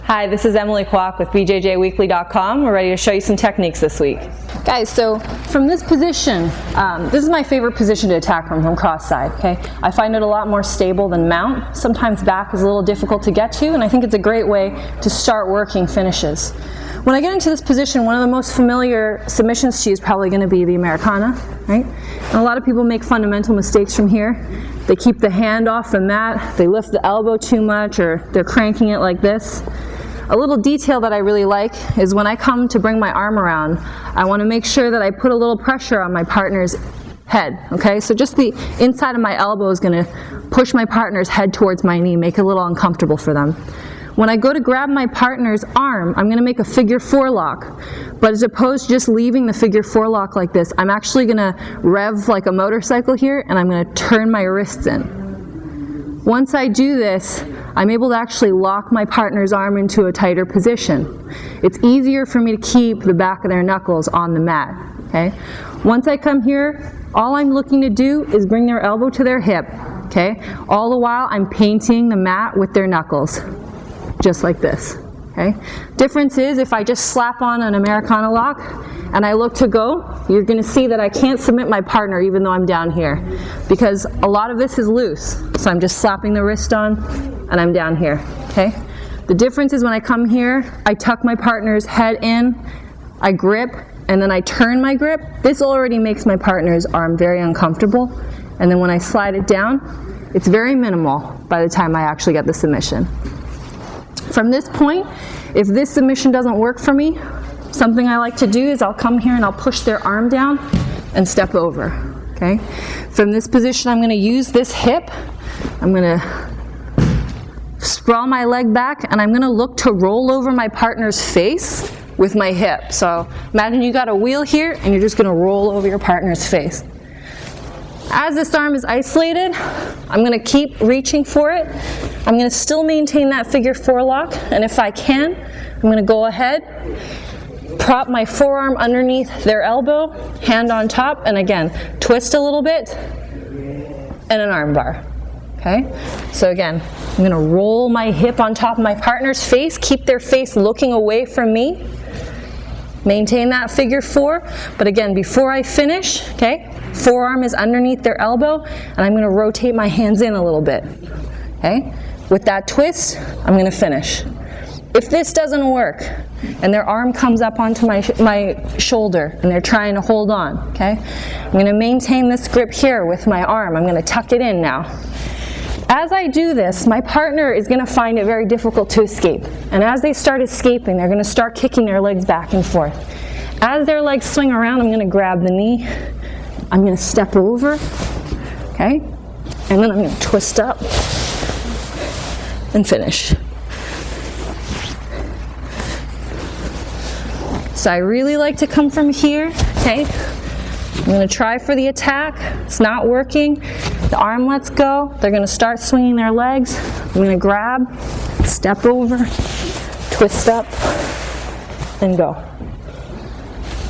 Hi, this is Emily Kwok with bjjweekly.com. We're ready to show you some techniques this week. Guys, so from this position, this is my favorite position to attack from cross side, okay? I find it a lot more stable than mount. Sometimes back is a little difficult to get to, and I think it's a great way to start working finishes. When I get into this position, one of the most familiar submissions to you is probably going to be the Americana, right? And a lot of people make fundamental mistakes from here. They keep the hand off the mat, they lift the elbow too much, or they're cranking it like this. A little detail that I really like is when I come to bring my arm around, I want to make sure that I put a little pressure on my partner's head, okay? So just the inside of my elbow is going to push my partner's head towards my knee, make it a little uncomfortable for them. When I go to grab my partner's arm, I'm going to make a figure 4 lock. But as opposed to just leaving the figure 4 lock like this, I'm actually going to rev like a motorcycle here, and I'm going to turn my wrists in. Once I do this, I'm able to actually lock my partner's arm into a tighter position. It's easier for me to keep the back of their knuckles on the mat, okay? Once I come here, all I'm looking to do is bring their elbow to their hip, okay? All the while, I'm painting the mat with their knuckles, just like this, okay? Difference is, if I just slap on an Americana lock and I look to go, you're going to see that I can't submit my partner even though I'm down here, because a lot of this is loose. So I'm just slapping the wrist on and I'm down here, okay? The difference is when I come here, I tuck my partner's head in, I grip, and then I turn my grip. This already makes my partner's arm very uncomfortable. And then when I slide it down, it's very minimal by the time I actually get the submission. From this point, if this submission doesn't work for me, something I like to do is I'll come here and I'll push their arm down and step over, okay? From this position, I'm going to use this hip. I'm going to sprawl my leg back, and I'm going to look to roll over my partner's face with my hip. So imagine you got a wheel here, and you're just going to roll over your partner's face. As this arm is isolated, I'm going to keep reaching for it. I'm going to still maintain that figure 4 lock, and if I can, I'm going to go ahead, prop my forearm underneath their elbow, hand on top, and again, twist a little bit, and an arm bar. Okay? So again, I'm going to roll my hip on top of my partner's face, keep their face looking away from me, maintain that figure 4, but again, before I finish, okay, forearm is underneath their elbow, and I'm going to rotate my hands in a little bit. Okay? With that twist, I'm going to finish. If this doesn't work, and their arm comes up onto my shoulder, and they're trying to hold on, okay, I'm going to maintain this grip here with my arm. I'm going to tuck it in now. As I do this, my partner is going to find it very difficult to escape. And as they start escaping, they're going to start kicking their legs back and forth. As their legs swing around, I'm going to grab the knee. I'm going to step over, okay? And then I'm going to twist up and finish. So I really like to come from here, okay? I'm going to try for the attack. It's not working. The arm lets go. They're going to start swinging their legs. I'm going to grab, step over, twist up, and go.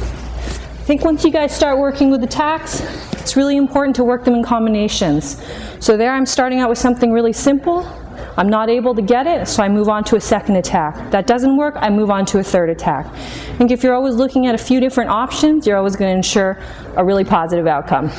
I think once you guys start working with attacks, it's really important to work them in combinations. So there I'm starting out with something really simple. I'm not able to get it, so I move on to a second attack. That doesn't work, I move on to a third attack. I think if you're always looking at a few different options, you're always going to ensure a really positive outcome.